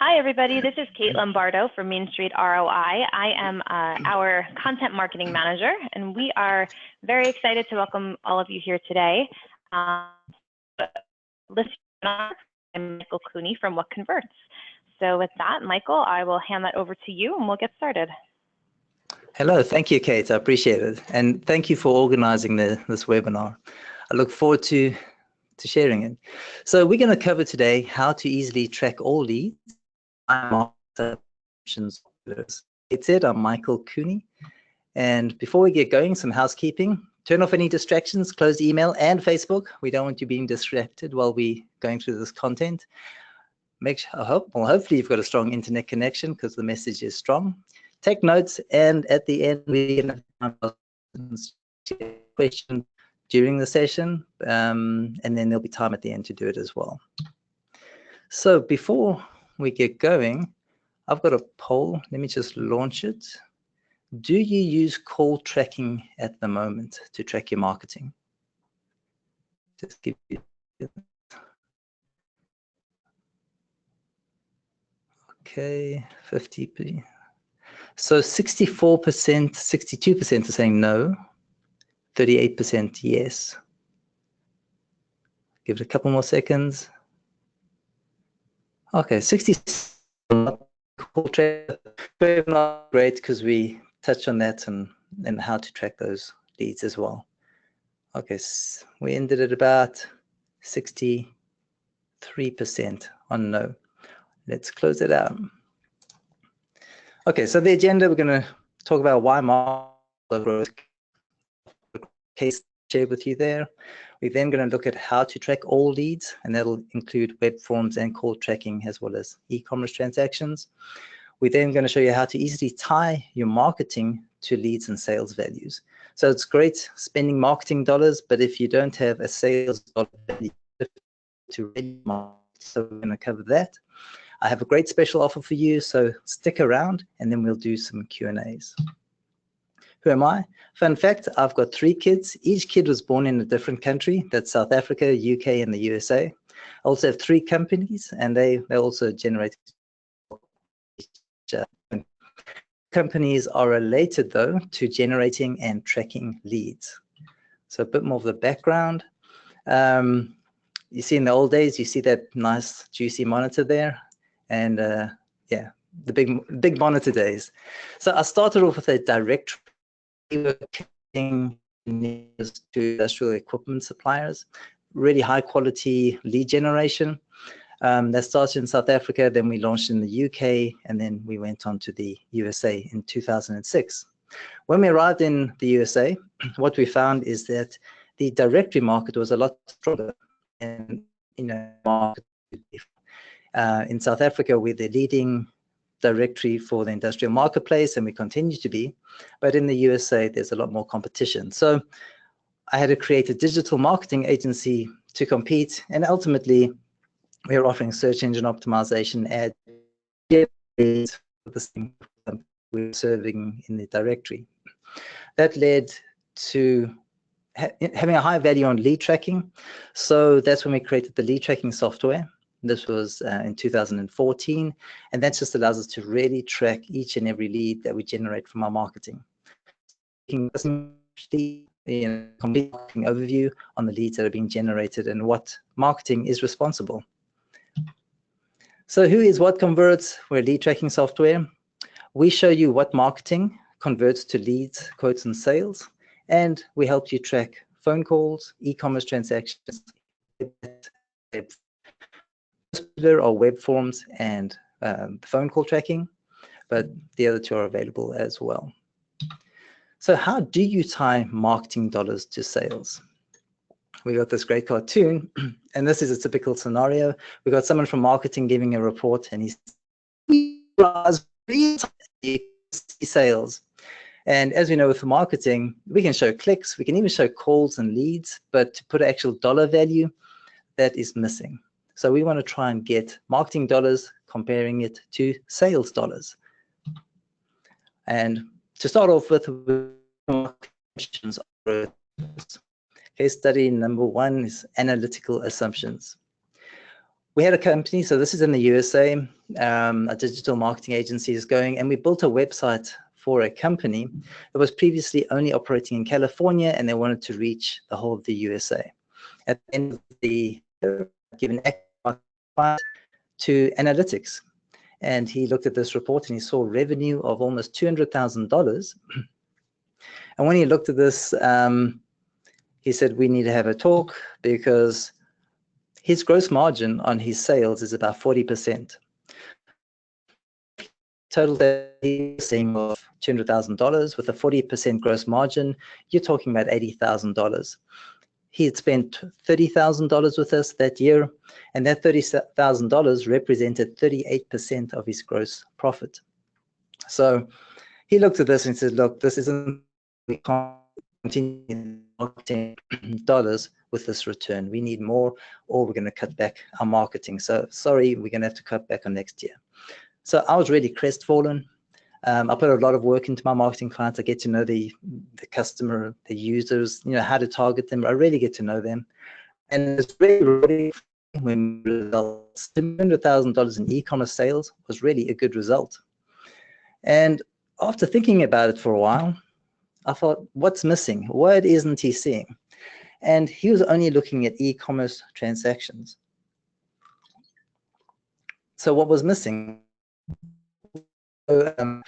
Hi, everybody. This is Kate Lombardo from Main Street ROI. I am our content marketing manager, and we are very excited to welcome all of you here today. Listener, I'm Michael Cooney from What Converts. So with that, Michael, I will hand that over to you, and we'll get started. Hello. Thank you, Kate. I appreciate it. And thank you for organizing this webinar. I look forward to sharing it. So we're going to cover today how to easily track all leads. It's it. I'm Michael Cooney. And before we get going, some housekeeping. Turn off any distractions, close email and Facebook. We don't want you being distracted while we're going through this content. Hopefully you've got a strong internet connection because the message is strong. Take notes, and at the end, we're going to have questions during the session, and then there'll be time at the end to do it as well. So before we get going, I've got a poll. Let me just launch it. Do you use call tracking at the moment to track your marketing? Just give you. Okay, 50%. So 64%, 62% are saying no, 38% yes. Give it a couple more seconds. Okay, 60%. Not great because we touched on that and how to track those leads as well. Okay, so we ended at about 63% on no. Let's close it out. Okay, so the agenda, we're going to talk about why market growth case shared with you there. We're then going to look at how to track all leads, and that'll include web forms and call tracking as well as e-commerce transactions. We're then going to show you how to easily tie your marketing to leads and sales values. So it's great spending marketing dollars, but if you don't have a sales dollar value to really market, so we're going to cover that. I have a great special offer for you, so stick around and then we'll do some Q&As. Who am I? Fun fact, I've got 3 kids. Each kid was born in a different country. That's South Africa, UK, and the USA. I also have 3 companies, and they also generate. Companies are related, though, to generating and tracking leads. So a bit more of the background. You see in the old days, you see that nice, juicy monitor there. And yeah, the big monitor days. So I started off with a direct to industrial equipment suppliers, really high quality lead generation. That started in South Africa, then we launched in the UK, and then we went on to the USA in 2006. When we arrived in the USA, what we found is that the directory market was a lot stronger. And in South Africa, we're the leading directory for the industrial marketplace, and we continue to be. But in the USA, there's a lot more competition. So I had to create a digital marketing agency to compete, and ultimately, we're offering search engine optimization ads for this thing we're serving in the directory. That led to having a high value on lead tracking. So that's when we created the lead tracking software. This was in 2014, and that just allows us to really track each and every lead that we generate from our marketing. Complete marketing overview on the leads that are being generated and what marketing is responsible. So who is What Converts? We're lead tracking software. We show you what marketing converts to leads, quotes, and sales, and we help you track phone calls, e-commerce transactions, or web forms, and phone call tracking, but the other 2 are available as well. So how do you tie marketing dollars to sales? We got this great cartoon, and this is a typical scenario. We got someone from marketing giving a report, and he's sales. And as we know with marketing, we can show clicks, we can even show calls and leads, but to put an actual dollar value, that is missing. So we want to try and get marketing dollars, comparing it to sales dollars. And to start off with, case study number 1 is analytical assumptions. we had a company, so this is in the USA, a digital marketing agency is going, and we built a website for a company that was previously only operating in California, and they wanted to reach the whole of the USA. At the end of the year, given access to analytics, and he looked at this report and he saw revenue of almost $200,000. And when he looked at this, he said, we need to have a talk, because his gross margin on his sales is about 40%. Total selling of $200,000 with a 40% gross margin, you're talking about $80,000. He had spent $30,000 with us that year, and that $30,000 represented 38% of his gross profit. So he looked at this and said, look, this isn't, we can't continue marketing dollars with this return. We need more, or we're going to cut back our marketing. So sorry, we're going to have to cut back on next year. So I was really crestfallen. I put a lot of work into my marketing clients. I get to know the customer, the users, how to target them. I really get to know them. And it's really when results, $200,000 in e-commerce sales was really a good result. And after thinking about it for a while, I thought, what's missing? What isn't he seeing? And he was only looking at e-commerce transactions. So what was missing? With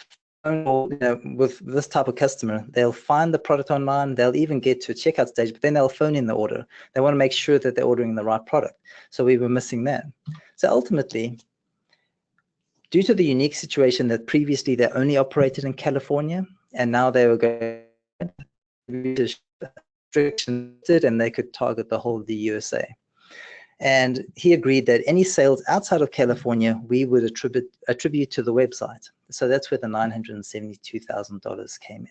this type of customer, they'll find the product online, they'll even get to a checkout stage, but then they'll phone in the order. They want to make sure that they're ordering the right product. So we were missing that. So ultimately, due to the unique situation that previously they only operated in California, and now they were going to restrictions, and they could target the whole of the USA. And he agreed that any sales outside of California, we would attribute to the website. So that's where the $972,000 came in.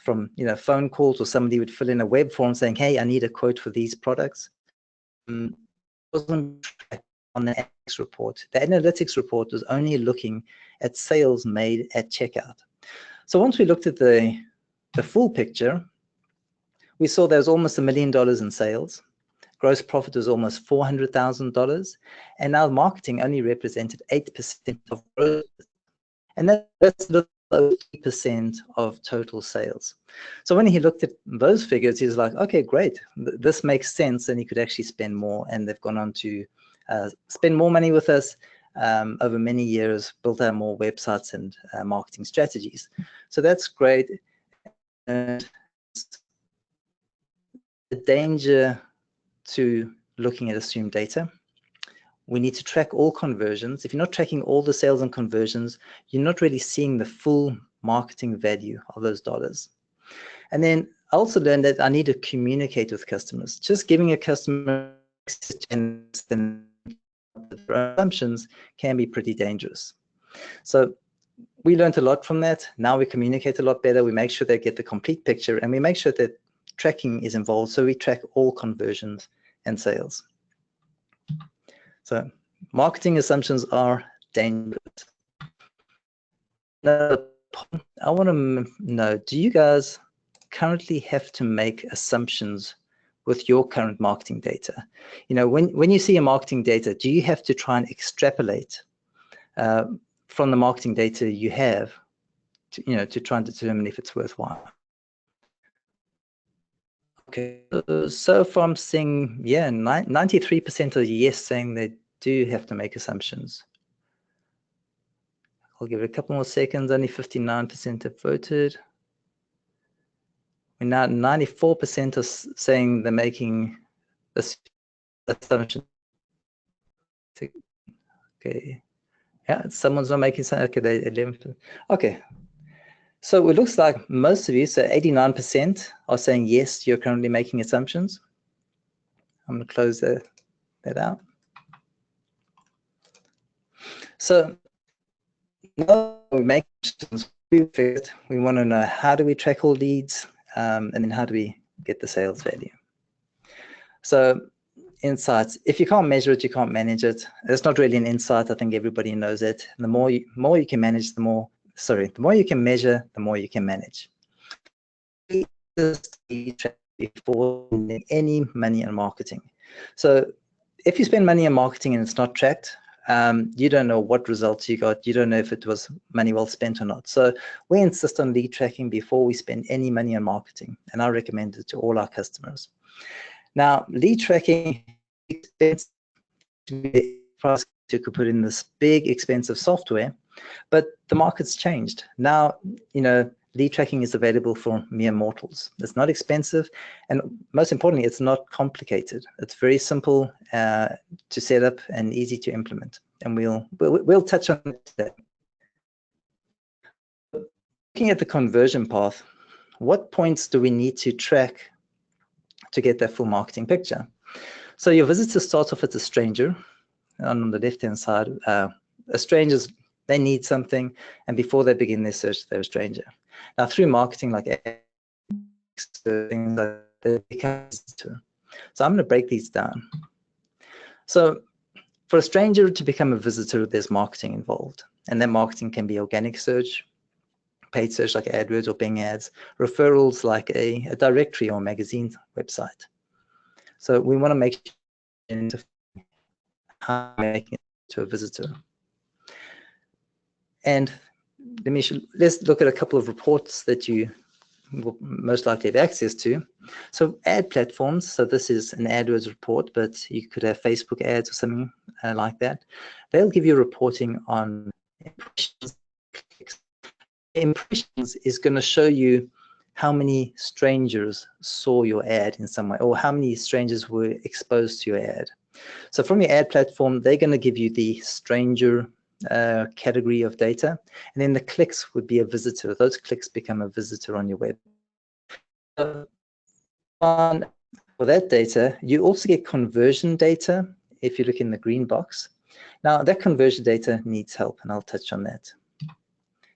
From phone calls, or somebody would fill in a web form saying, hey, I need a quote for these products. Wasn't on the analytics report. The analytics report was only looking at sales made at checkout. So once we looked at the full picture, we saw there was almost $1 million in sales. Gross profit was almost $400,000, and now marketing only represented 8% of growth, and that's a little over 8% of total sales. So when he looked at those figures, he was like, okay, great, this makes sense, and he could actually spend more, and they've gone on to spend more money with us over many years, built out more websites and marketing strategies. So that's great. And the danger to looking at assumed data, we need to track all conversions. If you're not tracking all the sales and conversions, you're not really seeing the full marketing value of those dollars. And then I also learned that I need to communicate with customers. Just giving a customer assumptions can be pretty dangerous. So we learned a lot from that. Now we communicate a lot better. We make sure they get the complete picture, and we make sure that tracking is involved. So we track all conversions and sales. So marketing assumptions are dangerous. Now, I want to know, do you guys currently have to make assumptions with your current marketing data? When you see a marketing data, do you have to try and extrapolate from the marketing data you have to try and determine if it's worthwhile? Okay, so far I'm seeing, 93% are yes, saying they do have to make assumptions. I'll give it a couple more seconds. Only 59% have voted. We're now 94% are saying they're making this assumption. Okay, yeah, someone's not making some. Okay, they 11%. Okay. So it looks like most of you, so 89%, are saying yes, you're currently making assumptions. I'm going to close that out. So now we make assumptions. We want to know, how do we track all leads, and then how do we get the sales value? So insights, if you can't measure it, you can't manage it. It's not really an insight. I think everybody knows it. And the more you can manage, the more you can measure, the more you can manage. Before any money in marketing. So if you spend money on marketing and it's not tracked, you don't know what results you got. You don't know if it was money well spent or not. So we insist on lead tracking before we spend any money on marketing, and I recommend it to all our customers. Now, lead tracking, you could put in this big expensive software, but the market's changed. Now, lead tracking is available for mere mortals. It's not expensive, and most importantly, it's not complicated. It's very simple to set up and easy to implement, and we'll touch on that. Looking at the conversion path, what points do we need to track to get that full marketing picture? So your visitor starts off as a stranger. On the left-hand side, strangers, they need something, and before they begin their search, they're a stranger. Now, through marketing like things like that, becomes so I'm going to break these down. So for a stranger to become a visitor, there's marketing involved, and that marketing can be organic search, paid search like AdWords or Bing ads, referrals like a directory or magazine website. So we want to make sure how making it to a visitor. And let's look at a couple of reports that you will most likely have access to. So ad platforms, so this is an AdWords report, but you could have Facebook ads or something like that. They'll give you reporting on impressions. Impressions is going to show you how many strangers saw your ad in some way, or how many strangers were exposed to your ad. So from your ad platform, they're going to give you the stranger category of data, and then the clicks would be a visitor. Those clicks become a visitor on your web. For that data, you also get conversion data if you look in the green box. Now, that conversion data needs help, and I'll touch on that.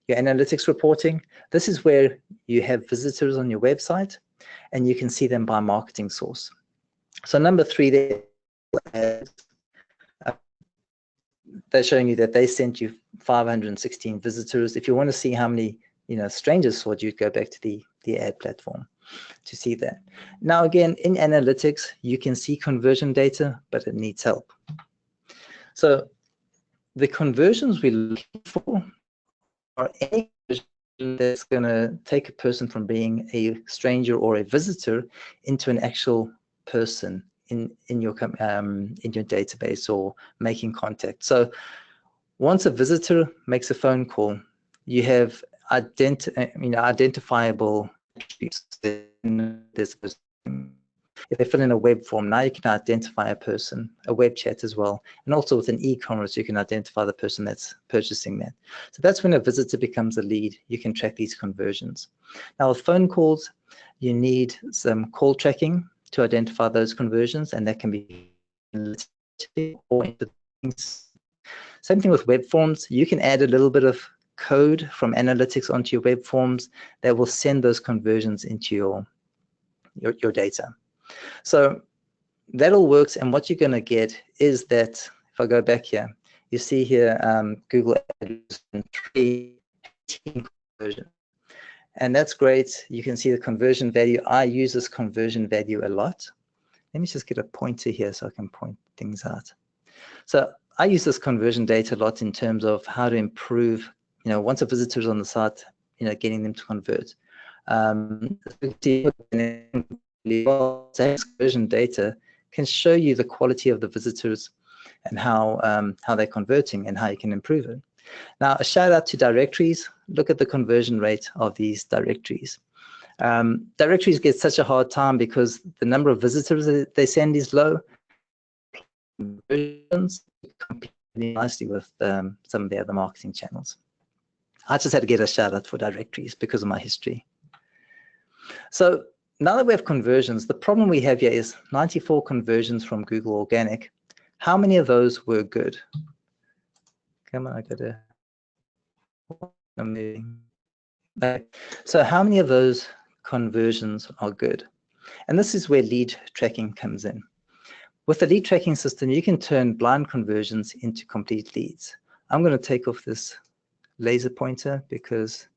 Your analytics reporting, this is where you have visitors on your website, and you can see them by marketing source. So number 3 there, they're showing you that they sent you 516 visitors. If you want to see how many strangers saw it, you'd go back to the ad platform to see that. Now again, in analytics, you can see conversion data, but it needs help. So the conversions we're looking for are any conversion that's going to take a person from being a stranger or a visitor into an actual person in your database or making contact. So once a visitor makes a phone call, you have identifiable attributes. If they fill in a web form, now you can identify a person, a web chat as well, and also with an e-commerce, you can identify the person that's purchasing that. So that's when a visitor becomes a lead. You can track these conversions. Now with phone calls, you need some call tracking to identify those conversions, and that can be same thing with web forms. You can add a little bit of code from analytics onto your web forms that will send those conversions into your data. So that all works, and what you're going to get is that, if I go back here, you see here Google Ads and 3 conversion. And that's great. You can see the conversion value. I use this conversion value a lot. Let me just get a pointer here so I can point things out. So I use this conversion data a lot in terms of how to improve, once a visitor is on the site, getting them to convert. Conversion data can show you the quality of the visitors and how they're converting and how you can improve it. Now, a shout out to directories. Look at the conversion rate of these directories. Directories get such a hard time because the number of visitors that they send is low. Conversions compete nicely with some of the other marketing channels. I just had to get a shout out for directories because of my history. So now that we have conversions, the problem we have here is 94 conversions from Google Organic. How many of those were good? Come on, I got to. So how many of those conversions are good? And this is where lead tracking comes in. With the lead tracking system, you can turn blind conversions into complete leads. I'm going to take off this laser pointer because,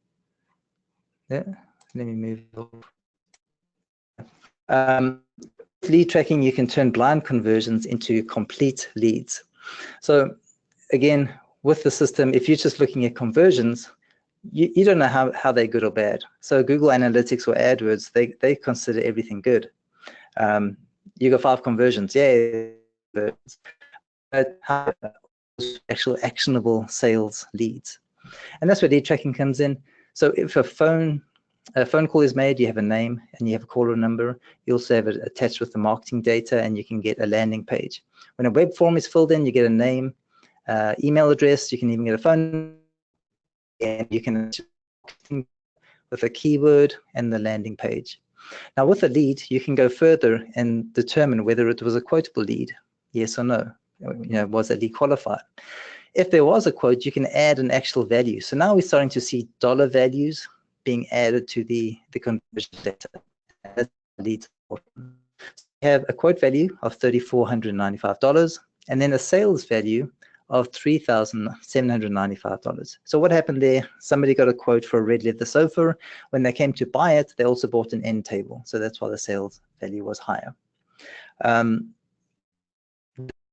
let me move it. lead tracking, you can turn blind conversions into complete leads. So again, with the system, if you're just looking at conversions, you don't know how they're good or bad. So Google Analytics or AdWords, they consider everything good. You got 5 conversions, yeah, but how actual actionable sales leads? And that's where lead tracking comes in. So if a phone call is made, you have a name and you have a caller number. You also have it attached with the marketing data, and you can get a landing page. When a web form is filled in, you get a name, email address. You can even get a phone, and you can with a keyword and the landing page. Now with a lead, you can go further and determine whether it was a quotable lead, yes or no. Was that lead qualified? If there was a quote, you can add an actual value. So now we're starting to see dollar values being added to the conversion data. That's leads. So we have a quote value of $3,495 and then a sales value of $3,795. So what happened there? Somebody got a quote for a red leather sofa. When they came to buy it, they also bought an end table. So that's why the sales value was higher.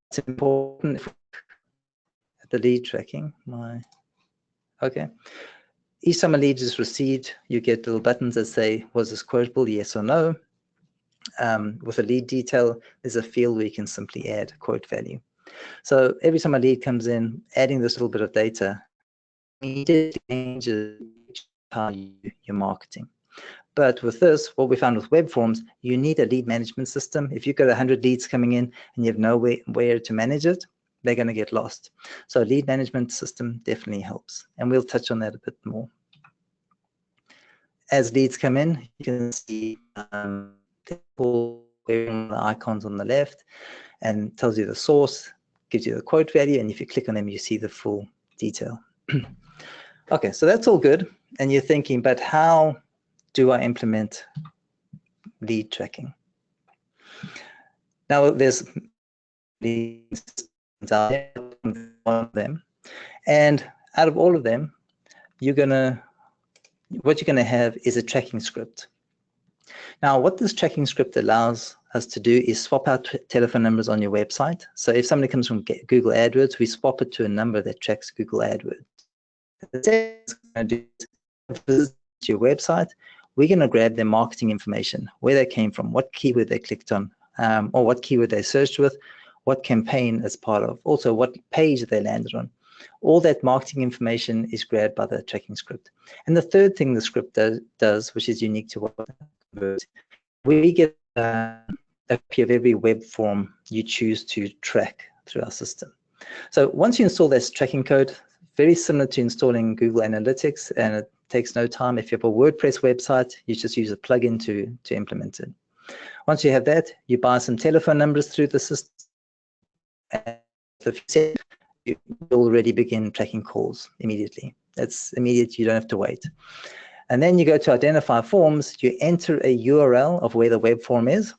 It's important. The lead tracking. Okay. Each time a lead is received, you get little buttons that say, was this quotable, yes or no? With a lead detail, there's a field where you can simply add quote value. So every time a lead comes in, adding this little bit of data, it changes how you're marketing. But with this, what we found with web forms, you need a lead management system. If you've got 100 leads coming in and you have no where to manage it, they're going to get lost. So a lead management system definitely helps. And we'll touch on that a bit more. As leads come in, you can see the icons on the left and tells you the source, gives you the quote value, and if you click on them, you see the full detail. Okay, so that's all good. And you're thinking, but how do I implement lead tracking? Now, there's leads out there, one of them, and out of all of them, what you're gonna have is a tracking script. Now, what this tracking script allows us to do is swap out telephone numbers on your website. So if somebody comes from Google AdWords, we swap it to a number that tracks Google AdWords. It's going to visit your website. We're going to grab their marketing information, where they came from, what keyword they clicked on, or what keyword they searched with, what campaign as part of, also what page they landed on. All that marketing information is grabbed by the tracking script. And the third thing the script does, which is unique to what we get a copy of every web form you choose to track through our system. So once you install this tracking code, very similar to installing Google Analytics, and it takes no time. If you have a WordPress website, you just use a plugin to implement it. Once you have that, you buy some telephone numbers through the system, and you already begin tracking calls immediately. That's immediate, you don't have to wait. And then you go to identify forms, you enter a URL of where the web form is.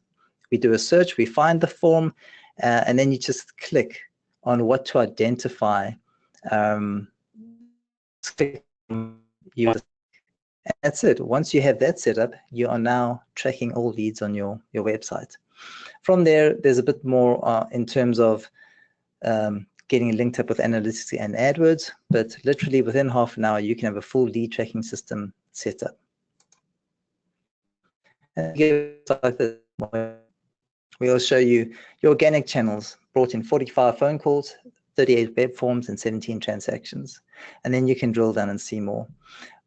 We do a search, we find the form, and then you just click on what to identify. That's it. Once you have that set up, you are now tracking all leads on your website. From there, there's a bit more in terms of getting linked up with analytics and AdWords, but literally within half an hour, you can have a full lead tracking system set up. And we'll show you your organic channels brought in 45 phone calls, 38 web forms, and 17 transactions. And then you can drill down and see more.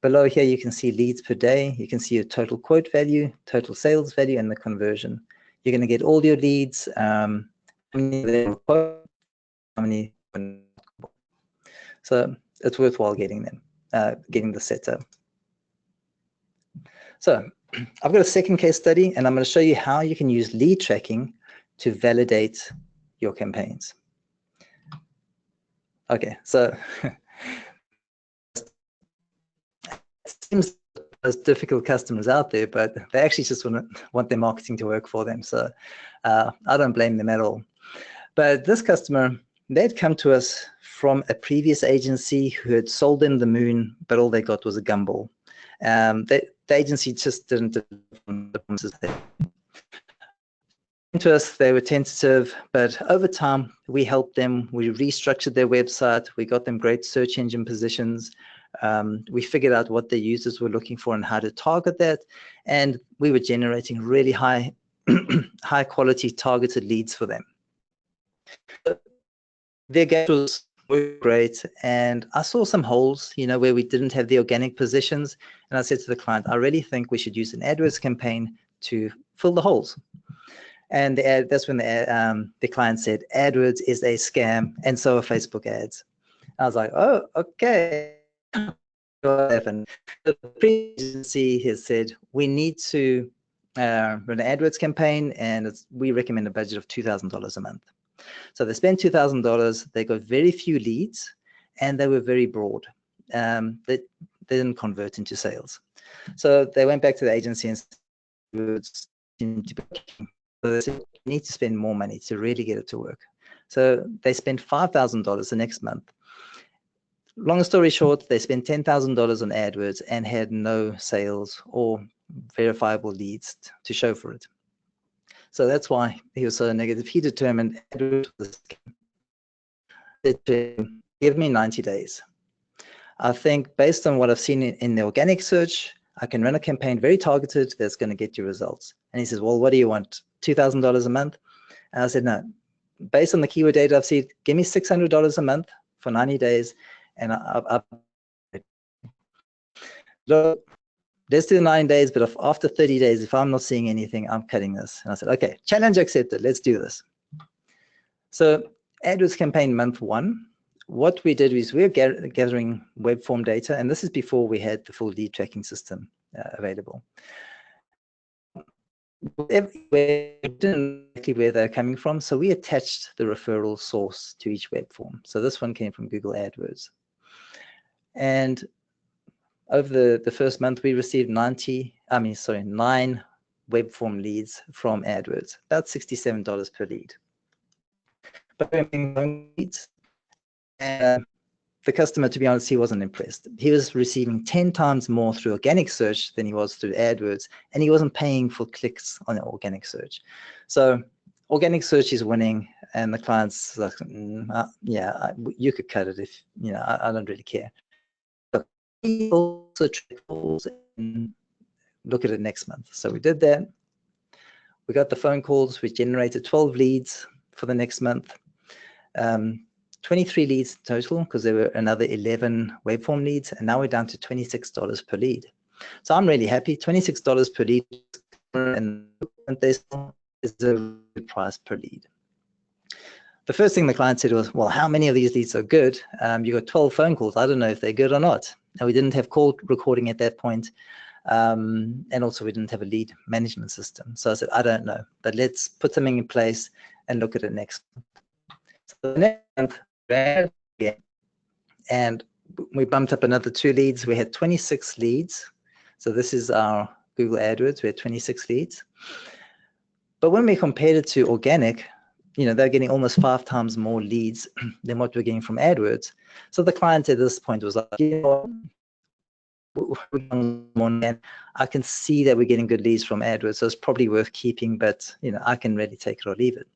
Below here, you can see leads per day. You can see your total quote value, total sales value, and the conversion. You're going to get all your leads, how many. So it's worthwhile getting them, getting the setup. So I've got a second case study, and I'm going to show you how you can use lead tracking to validate your campaigns. Okay, so it seems there's difficult customers out there, but they actually just want their marketing to work for them. So I don't blame them at all. But this customer, they'd come to us from a previous agency who had sold them the moon, but all they got was a gumball. The agency just didn't deliver on the promises there. to us, they were tentative, but over time, we helped them. We restructured their website. We got them great search engine positions. We figured out what their users were looking for and how to target that. And we were generating really high, high quality targeted leads for them. Their engagement was great. And I saw some holes, where we didn't have the organic positions. And I said to the client, I really think we should use an AdWords campaign to fill the holes. And that's when the client said, AdWords is a scam, and so are Facebook ads. I was like, oh, okay. And the agency has said, we need to run an AdWords campaign, and we recommend a budget of $2,000 a month. So they spent $2,000. They got very few leads, and they were very broad. They didn't convert into sales. So they went back to the agency and said, so they said, you need to spend more money to really get it to work. So they spent $5,000 the next month. Long story short, they spent $10,000 on AdWords and had no sales or verifiable leads to show for it. So that's why he was so negative. He determined AdWords was a scam. Give me 90 days. I think based on what I've seen in the organic search, I can run a campaign very targeted that's going to get you results. And he says, well, what do you want? $2,000 a month? And I said, no, based on the keyword data I've seen, give me $600 a month for 90 days. And look, let's do 9 days, but after 30 days, if I'm not seeing anything, I'm cutting this. And I said, okay, challenge accepted, let's do this. So AdWords campaign month 1, what we did is we were gathering web form data, and this is before we had the full lead tracking system available. Everywhere, we didn't know exactly where they're coming from, so we attached the referral source to each web form. So this one came from Google AdWords. And over the first month, we received 9 web form leads from AdWords, about $67 per lead. But leads, and the customer, to be honest, he wasn't impressed. He was receiving 10 times more through organic search than he was through AdWords, and he wasn't paying for clicks on organic search. So organic search is winning, and the client's like, yeah, you could cut it if, I don't really care. But we also look at it next month. So we did that. We got the phone calls. We generated 12 leads for the next month. 23 leads total, because there were another 11 web form leads, and now we're down to $26 per lead. So I'm really happy. $26 per lead, and this is a good price per lead. The first thing the client said was, well, how many of these leads are good? You got 12 phone calls. I don't know if they're good or not. And we didn't have call recording at that point. And also we didn't have a lead management system. So I said, I don't know, but let's put something in place and look at it next. So the next month, and we bumped up another 2 leads. We had 26 leads. So this is our Google AdWords. We had 26 leads. But when we compared it to organic, they're getting almost 5 times more leads than what we're getting from AdWords. So the client at this point was like, I can see that we're getting good leads from AdWords, so it's probably worth keeping, but I can really take it or leave it.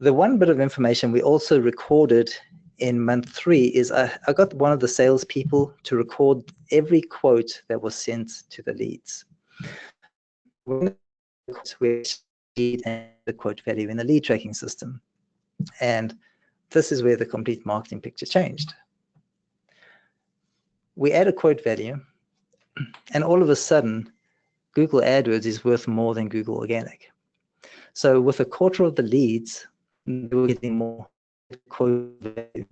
The one bit of information we also recorded in month 3 is I got one of the salespeople to record every quote that was sent to the leads. We need the quote value in the lead tracking system. And this is where the complete marketing picture changed. We add a quote value, and all of a sudden, Google AdWords is worth more than Google Organic. So with a quarter of the leads, we're getting more quote value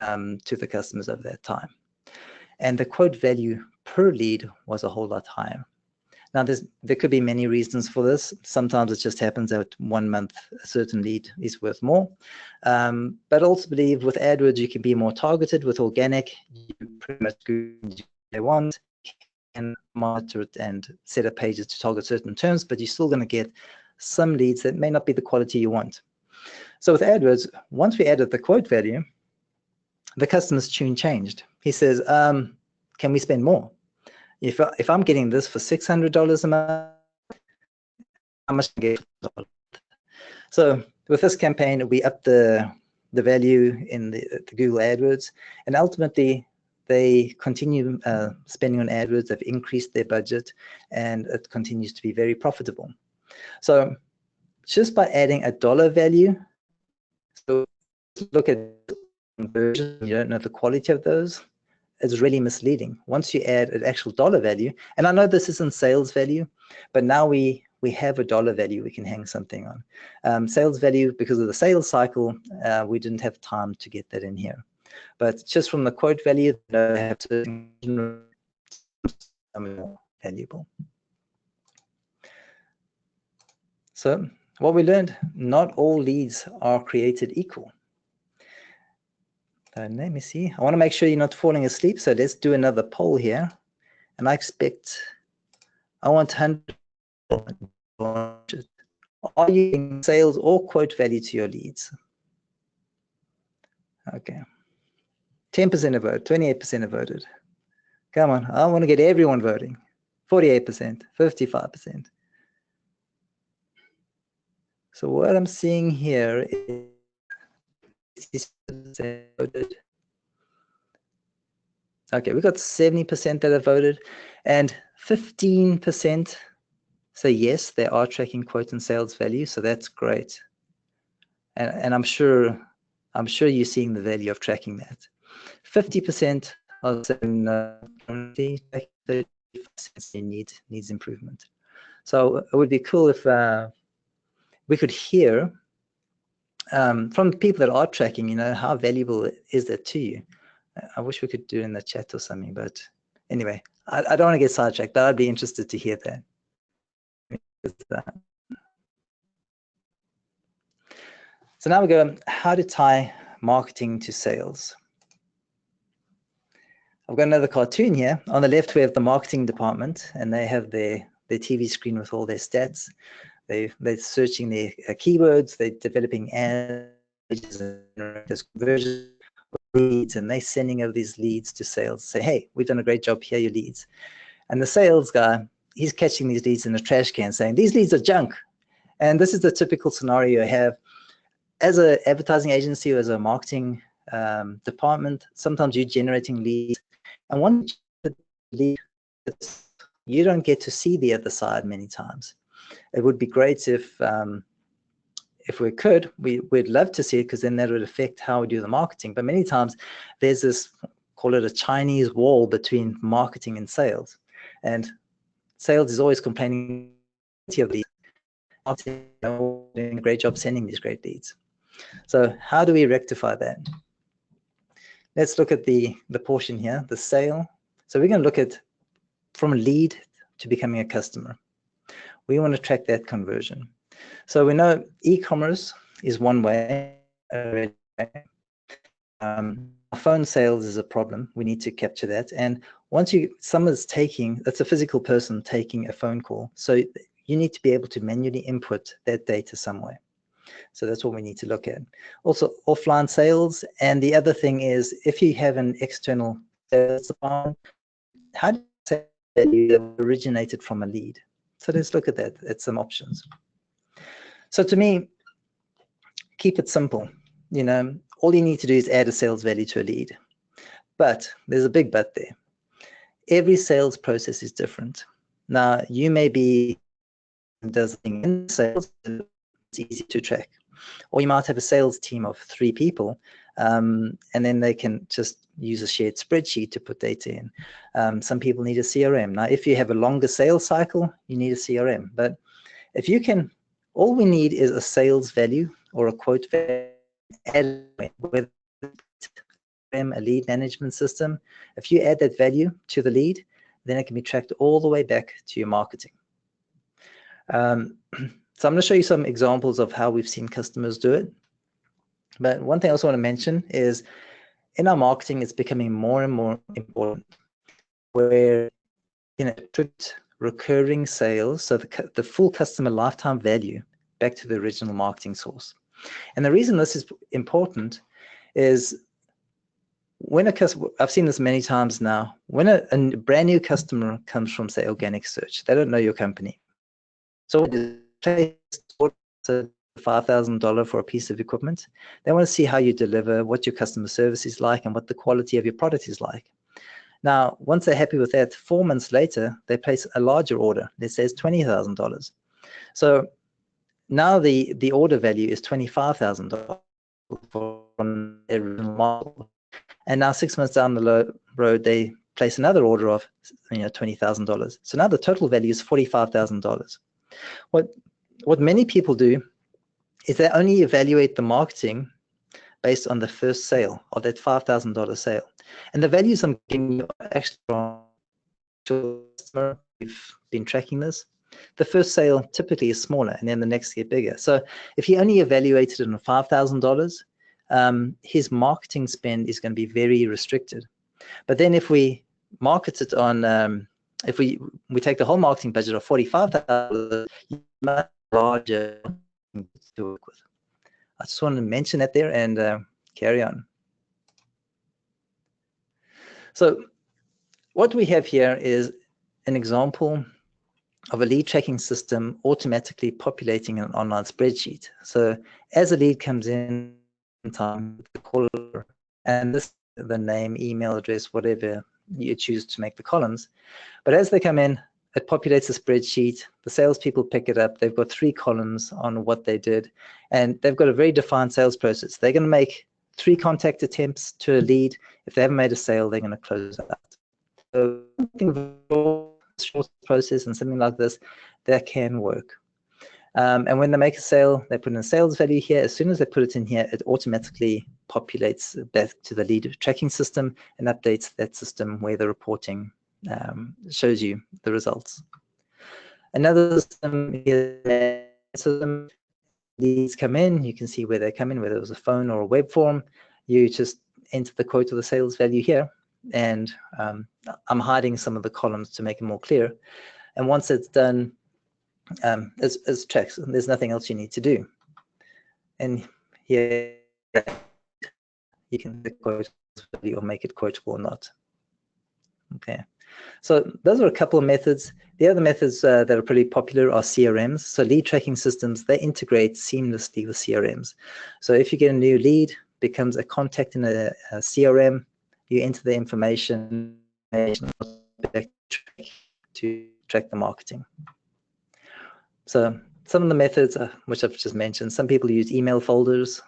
to the customers over that time. And the quote value per lead was a whole lot higher. Now, there could be many reasons for this. Sometimes it just happens that 1 month a certain lead is worth more. But also believe with AdWords, you can be more targeted. With organic, you pretty much do what they want and monitor it and set up pages to target certain terms, but you're still going to get some leads that may not be the quality you want. So with AdWords, once we added the quote value, the customer's tune changed. He says, can we spend more? If I'm getting this for $600 a month, how much can I get? So with this campaign, we upped the value in the Google AdWords, and ultimately they continue spending on AdWords. They've increased their budget, and it continues to be very profitable. So just by adding a dollar value, so look at conversion, you don't know the quality of those, it's really misleading. Once you add an actual dollar value, and I know this isn't sales value, but now we have a dollar value we can hang something on. Sales value, because of the sales cycle, we didn't have time to get that in here. But just from the quote value, they have to more valuable. So what we learned, not all leads are created equal. Let me see. I want to make sure you're not falling asleep. So let's do another poll here. And I want 100. Are you giving sales or quote value to your leads? Okay. 10% have voted, 28% have voted. Come on, I want to get everyone voting. 48%, 55%. So what I'm seeing here is voted. Okay, we got 70% that have voted, and 15% say yes, they are tracking quote and sales value. So that's great, and I'm sure you're seeing the value of tracking that. 50% are saying no, 30% needs improvement. So it would be cool if we could hear from people that are tracking, how valuable is that to you? I wish we could do it in the chat or something, but anyway, I don't want to get sidetracked, but I'd be interested to hear that. So now we go, how to tie marketing to sales. I've got another cartoon here. On the left, we have the marketing department, and they have their TV screen with all their stats. They're searching their keywords, they're developing ads, conversion leads, and they're sending over these leads to sales. Say, hey, we've done a great job, here are your leads. And the sales guy, he's catching these leads in a trash can saying, these leads are junk. And this is the typical scenario you have. As an advertising agency or as a marketing department, sometimes you're generating leads. And once you lead, you don't get to see the other side many times. It would be great if we could, we'd love to see it, because then that would affect how we do the marketing. But many times there's this, call it a Chinese wall between marketing and sales. And sales is always complaining of these, marketing doing a great job sending these great leads. So how do we rectify that? Let's look at the portion here, the sale. So we're going to look at from a lead to becoming a customer. We want to track that conversion. So we know e-commerce is one way. Phone sales is a problem. We need to capture that. And once someone's taking, that's a physical person taking a phone call. So you need to be able to manually input that data somewhere. So that's what we need to look at. Also, offline sales. And the other thing is, if you have an external sales department, how do you say that you originated from a lead? So let's look at that, at some options. So to me, keep it simple. All you need to do is add a sales value to a lead. But there's a big but there. Every sales process is different. Now, you may be does things in sales, it's easy to track. Or you might have a sales team of 3 people, and then they can just use a shared spreadsheet to put data in. Some people need a CRM. Now, if you have a longer sales cycle, you need a CRM. But if you can, all we need is a sales value or a quote value, whether a lead management system. If you add that value to the lead, then it can be tracked all the way back to your marketing. So I'm going to show you some examples of how we've seen customers do it. But one thing I also want to mention is in our marketing, it's becoming more and more important where, put recurring sales, so the full customer lifetime value back to the original marketing source. And the reason this is important is when a customer, I've seen this many times now, when a brand new customer comes from, say, organic search, they don't know your company. So $5,000 for a piece of equipment. They want to see how you deliver, what your customer service is like, and what the quality of your product is like. Now, once they're happy with that, 4 months later, they place a larger order that says $20,000. So now the order value is $25,000 from the original model. And now 6 months down the road, they place another order of $20,000. So now the total value is $45,000. What many people do is they only evaluate the marketing based on the first sale of that $5,000 sale. And the values I'm giving you are actually from customer. We've been tracking this. The first sale typically is smaller, and then the next get bigger. So if he only evaluated it on $5,000, his marketing spend is going to be very restricted. But then if we market it on, if we take the whole marketing budget of $45,000, much larger to work with. I just wanted to mention that there and carry on. So what we have here is an example of a lead tracking system automatically populating an online spreadsheet. So as a lead comes in time, the caller, and this the name, email address, whatever you choose to make the columns. But as they come in, it populates a spreadsheet. The salespeople pick it up. They've got 3 columns on what they did, and they've got a very defined sales process. They're going to make 3 contact attempts to a lead. If they haven't made a sale, they're going to close it out. So short process and something like this, that can work. And when they make a sale, they put in a sales value here. As soon as they put it in here, it automatically populates back to the lead tracking system and updates that system where the reporting shows you the results. Another system is leads come in. You can see where they come in, whether it was a phone or a web form. You just enter the quote or the sales value here. And I'm hiding some of the columns to make it more clear. And once it's done, it's checks. There's nothing else you need to do. And here you can quote or make it quotable or not. Okay. So those are a couple of methods. The other methods that are pretty popular are CRMs. So lead tracking systems, they integrate seamlessly with CRMs. So if you get a new lead, becomes a contact in a CRM, you enter the information to track the marketing. So some of the methods, which I've just mentioned, some people use email folders.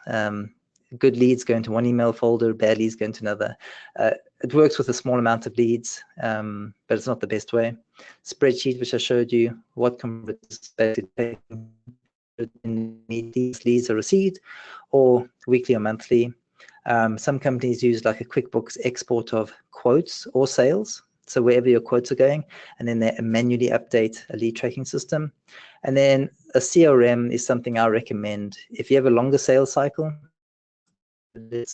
Good leads go into one email folder, bad leads go into another. It works with a small amount of leads, but it's not the best way. Spreadsheet, which I showed you, what converts these leads are received, or weekly or monthly. Some companies use like a Quickbooks export of quotes or sales. So wherever your quotes are going, and then they manually update a lead tracking system. And then a CRM is something I recommend. If you have a longer sales cycle, the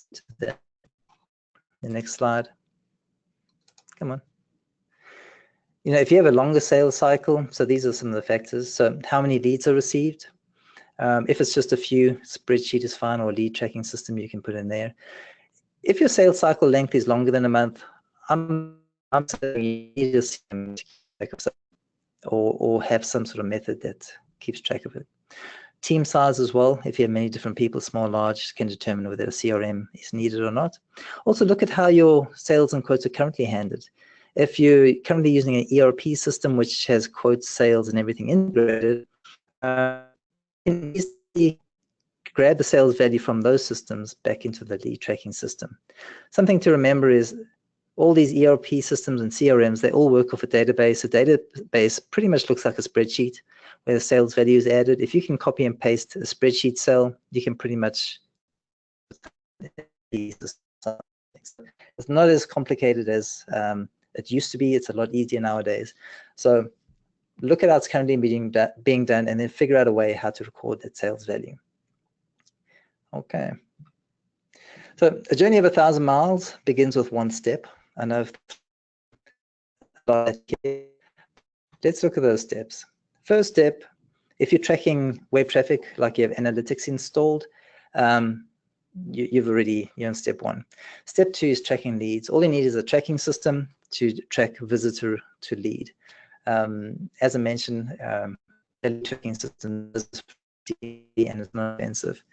next slide. Come on. If you have a longer sales cycle, so these are some of the factors. So how many leads are received? If it's just a few, spreadsheet is fine, or a lead tracking system you can put in there. If your sales cycle length is longer than a month, I'm saying you just or have some sort of method that keeps track of it. Team size as well. If you have many different people, small, large, can determine whether a CRM is needed or not. Also look at how your sales and quotes are currently handled. If you're currently using an ERP system which has quotes, sales, and everything integrated, you can easily grab the sales value from those systems back into the lead tracking system. Something to remember is all these ERP systems and CRMs, they all work off a database. A database pretty much looks like a spreadsheet where the sales value is added. If you can copy and paste a spreadsheet cell, you can pretty much. It's not as complicated as it used to be. It's a lot easier nowadays. So look at how it's currently being done, and then figure out a way how to record that sales value. Okay. So a journey of 1,000 miles begins with one step. I know. Let's look at those steps. First step, if you're tracking web traffic, like you have analytics installed, you're on step 1. Step 2 is tracking leads. All you need is a tracking system to track visitor to lead. As I mentioned, the tracking system is and it's not expensive.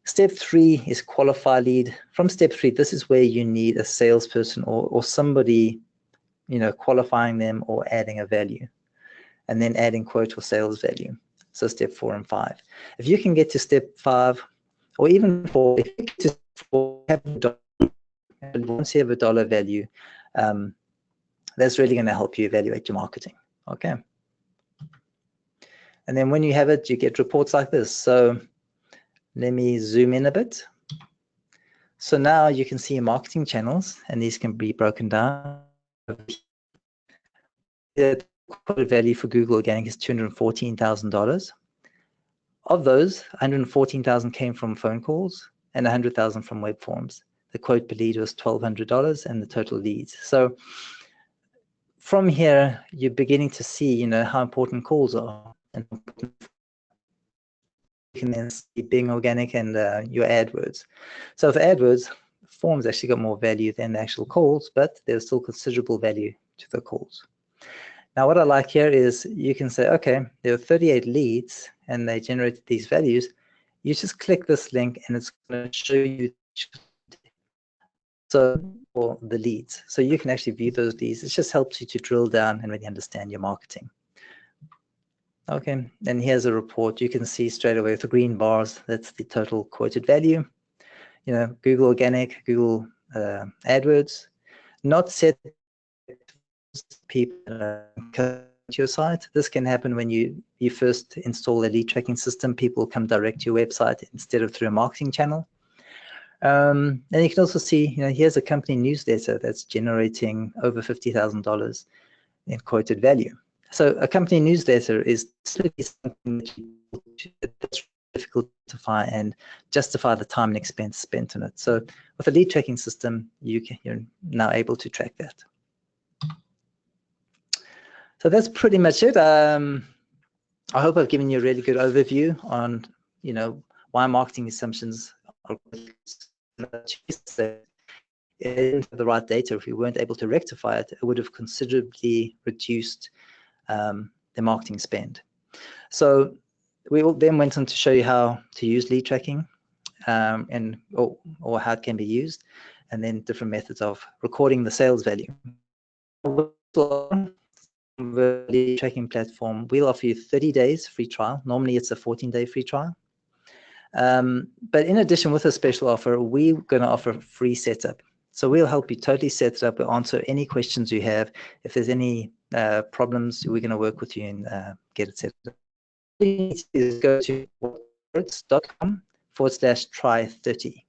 Step 3 is qualify lead. From step 3, this is where you need a salesperson or somebody, qualifying them or adding a value, and then adding quote or sales value. So step 4 and 5. If you can get to step 5, or even 4, if you get to 4, once you have a dollar value, that's really going to help you evaluate your marketing. Okay. And then when you have it, you get reports like this. So let me zoom in a bit. So now you can see your marketing channels, and these can be broken down. The quoted value for Google Organic is $214,000. Of those, $114,000 came from phone calls and $100,000 from web forms. The quote per lead was $1,200, and the total leads. So from here, you're beginning to see, how important calls are, and you can then see Bing Organic and your AdWords. So for AdWords, forms actually got more value than the actual calls, but there's still considerable value to the calls. Now, what I like here is you can say, okay, there are 38 leads and they generated these values. You just click this link and it's going to show you for the leads. So you can actually view those leads. It just helps you to drill down and really understand your marketing. Okay, and here's a report. You can see straight away with the green bars, that's the total quoted value. Google Organic, Google AdWords, not set people to your site. This can happen when you first install a lead tracking system. People come direct to your website instead of through a marketing channel. And you can also see, here's a company newsletter that's generating over $50,000 in quoted value. So a company newsletter is typically something that's difficult to find and justify the time and expense spent on it. So with a lead tracking system, you're now able to track that. So that's pretty much it. I hope I've given you a really good overview on, why marketing assumptions are the right data. If we weren't able to rectify it, it would have considerably reduced the marketing spend. So we then went on to show you how to use lead tracking or how it can be used, and then different methods of recording the sales value. The lead tracking platform, we'll offer you 30 days free trial. Normally it's a 14-day free trial. But in addition, with a special offer, we're going to offer free setup. So we'll help you totally set it up. We'll answer any questions you have. If there's any problems, we're going to work with you and get it set up. All you need to do is go to words.com/try30.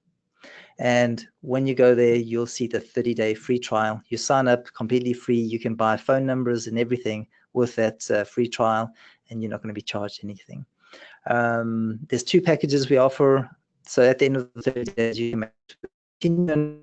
And when you go there, you'll see the 30-day free trial. You sign up completely free. You can buy phone numbers and everything with that free trial, and you're not going to be charged anything. There's 2 packages we offer. So at the end of the 30 days, you can continue.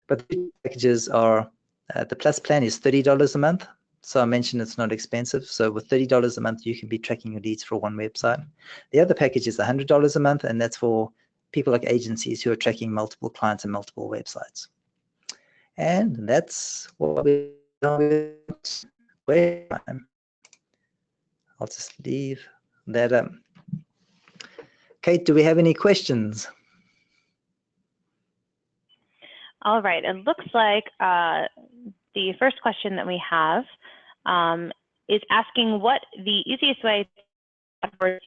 But the 2 packages are, the Plus plan is $30 a month. So I mentioned it's not expensive. So with $30 a month, you can be tracking your leads for one website. The other package is $100 a month, and that's for people like agencies who are tracking multiple clients and multiple websites. And that's what we're doing. I'll just leave that up. Kate, do we have any questions? All right, it looks like the first question that we have is asking what the easiest way to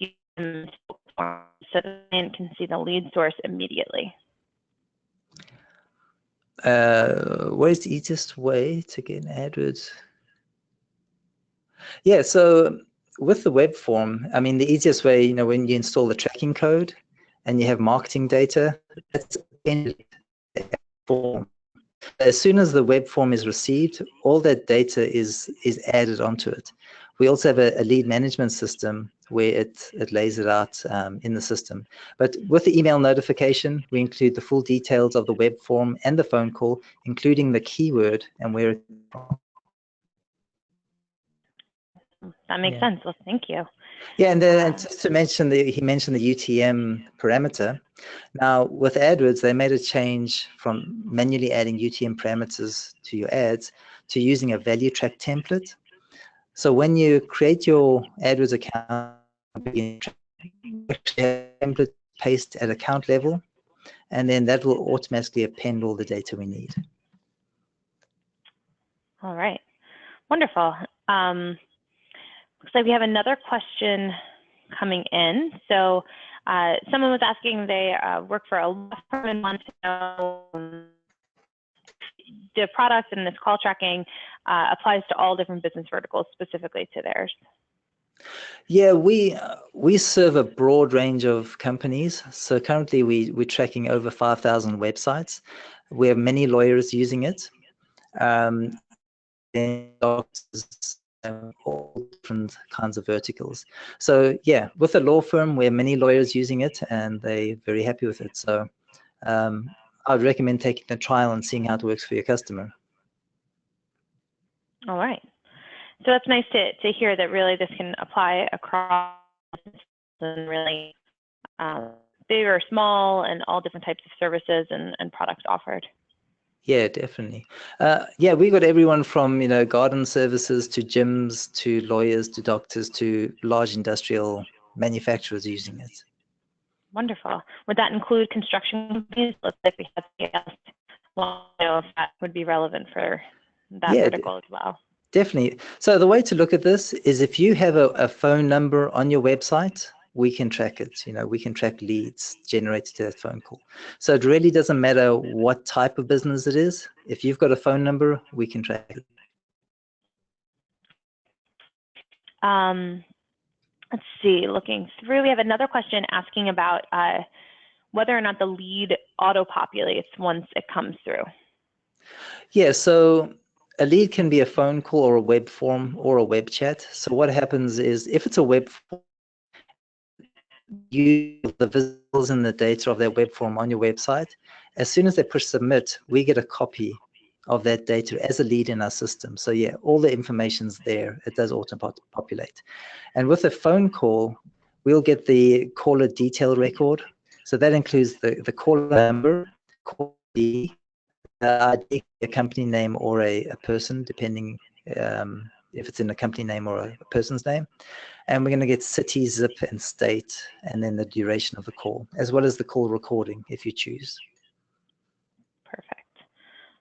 so the client can see the lead source immediately. What is the easiest way to get AdWords? Yeah, so with the web form, I mean, the easiest way, when you install the tracking code and you have marketing data, that's in the form. As soon as the web form is received, all that data is added onto it. We also have a lead management system where it lays it out in the system. But with the email notification, we include the full details of the web form and the phone call, including the keyword and where it's from. That makes sense. Well, thank you. Yeah, and just to mention, he mentioned the UTM parameter. Now, with AdWords, they made a change from manually adding UTM parameters to your ads to using a value track template. So when you create your AdWords account, actually have template paste at account level, and then that will automatically append all the data we need. All right, wonderful. Looks like we have another question coming in. So someone was asking, they work for a law firm and want to know the product and this call tracking applies to all different business verticals, specifically to theirs. Yeah, we serve a broad range of companies. So currently we're tracking over 5,000 websites. We have many lawyers using it. And doctors, all different kinds of verticals. So yeah, with a law firm, we have many lawyers using it and they're very happy with it. So I'd recommend taking a trial and seeing how it works for your customer. All right. So that's nice to hear that really this can apply across and really big or small and all different types of services and products offered. Yeah, definitely. Yeah, we got everyone from, garden services to gyms to lawyers to doctors to large industrial manufacturers using it. Wonderful. Would that include construction companies? Looks like we have guests. Well, I know if that would be relevant for that vertical as well. Definitely. So the way to look at this is if you have a phone number on your website, we can track it. We can track leads generated to that phone call. So it really doesn't matter what type of business it is. If you've got a phone number, we can track it. Let's see, looking through, we have another question asking about whether or not the lead auto-populates once it comes through. Yeah, so a lead can be a phone call or a web form or a web chat. So what happens is if it's a web form, you the visuals and the data of that web form on your website. As soon as they push submit, we get a copy of that data as a lead in our system. So yeah, all the information's there. It does auto-populate. And with a phone call, we'll get the caller detail record. So that includes the caller number, call ID, a company name or a person, depending if it's in a company name or a person's name. And we're going to get city, zip, and state, and then the duration of the call, as well as the call recording if you choose. Perfect.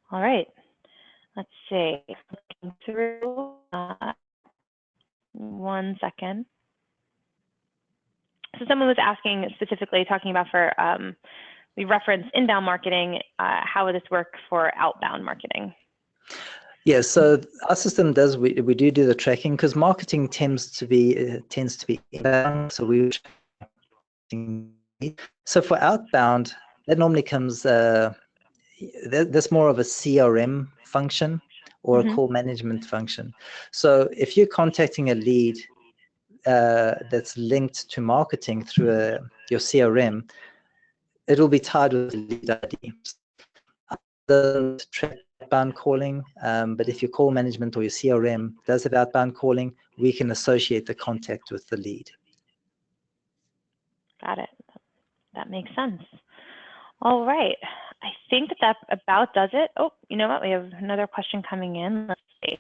All right. Let's see. Looking through. 1 second. So someone was asking specifically, talking about for, we referenced inbound marketing. How would this work for outbound marketing? Yeah, so our system does, we do the tracking because marketing tends to be inbound. So for outbound, that normally comes, that's more of a CRM function or a call management function. So if you're contacting a lead that's linked to marketing through your CRM, it'll be tied with the lead ID. Doesn't track outbound calling, but if your call management or your CRM does have outbound calling, we can associate the contact with the lead. Got it. That makes sense. All right. I think that about does it. Oh, you know what? We have another question coming in. Let's see.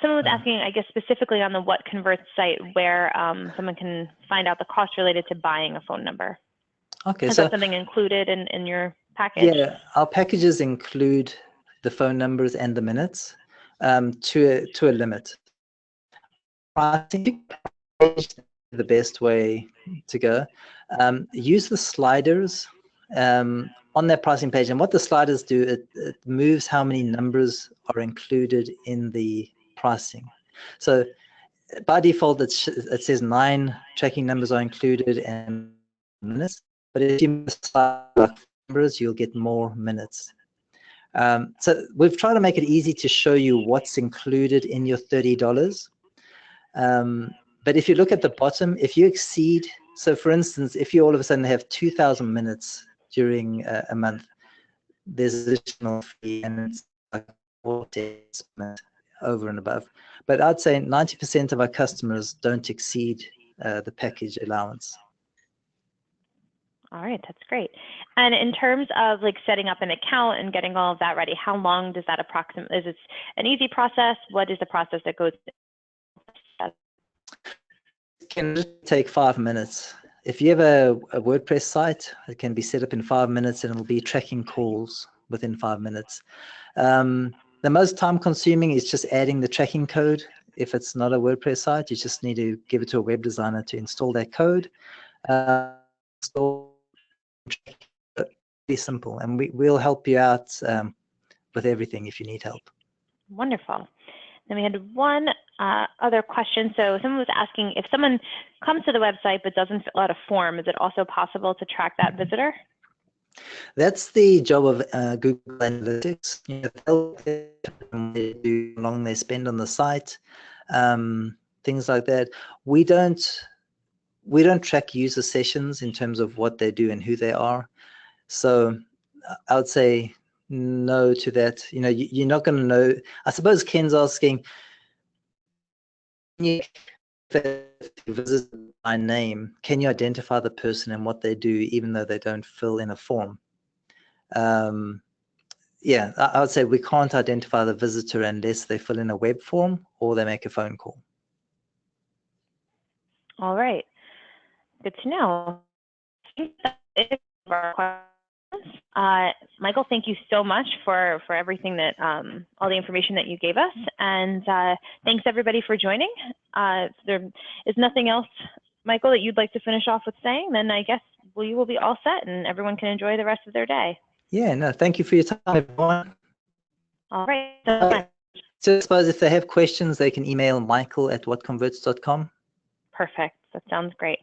Someone was asking, I guess, specifically on the What Converts site, where someone can find out the cost related to buying a phone number. Okay, Is so that something included in your package? Yeah, our packages include the phone numbers and the minutes to a limit. Pricing is the best way to go. Use the sliders on that pricing page, and what the sliders do, it moves how many numbers are included in the pricing. So by default, it says 9 tracking numbers are included and minutes, but if you slide numbers, you'll get more minutes. So we've tried to make it easy to show you what's included in your $30. But if you look at the bottom, if you exceed, so for instance, if you all of a sudden have 2,000 minutes during a month, there's additional fee and it's like over and above. But I'd say 90% of our customers don't exceed the package allowance. All right, that's great. And in terms of like setting up an account and getting all of that ready, how long does that approximately, is it an easy process? What is the process that goes can just take 5 minutes. If you have a WordPress site, it can be set up in 5 minutes and it'll be tracking calls within 5 minutes. The most time consuming is just adding the tracking code. If it's not a WordPress site, you just need to give it to a web designer to install that code. Be simple, and we'll help you out with everything if you need help. Wonderful. Then we had one other question. So someone was asking, if someone comes to the website but doesn't fill out a form, is it also possible to track that visitor? That's the job of Google Analytics. You know, they'll do how long they spend on the site, things like that. We don't track user sessions in terms of what they do and who they are. So I would say no to that. You know, you're not going to know. I suppose Ken's asking, if you visit by name, can you identify the person and what they do, even though they don't fill in a form? Yeah, I would say we can't identify the visitor unless they fill in a web form or they make a phone call. All right. Good to know. Michael, thank you so much for everything that, all the information that you gave us. And thanks everybody for joining. If there is nothing else, Michael, that you'd like to finish off with saying, then I guess we will be all set and everyone can enjoy the rest of their day. Yeah, no, thank you for your time, everyone. All right. So I suppose if they have questions, they can email michael@whatconverts.com. Perfect. That sounds great.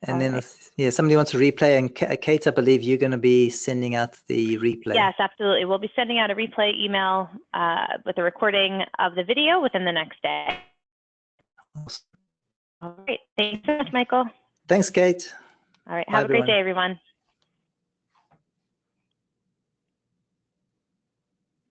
And then, yeah, somebody wants a replay. And Kate, I believe you're going to be sending out the replay. Yes, absolutely. We'll be sending out a replay email with a recording of the video within the next day. Awesome. All right. Thanks so much, Michael. Thanks, Kate. All right. Have a great day, everyone.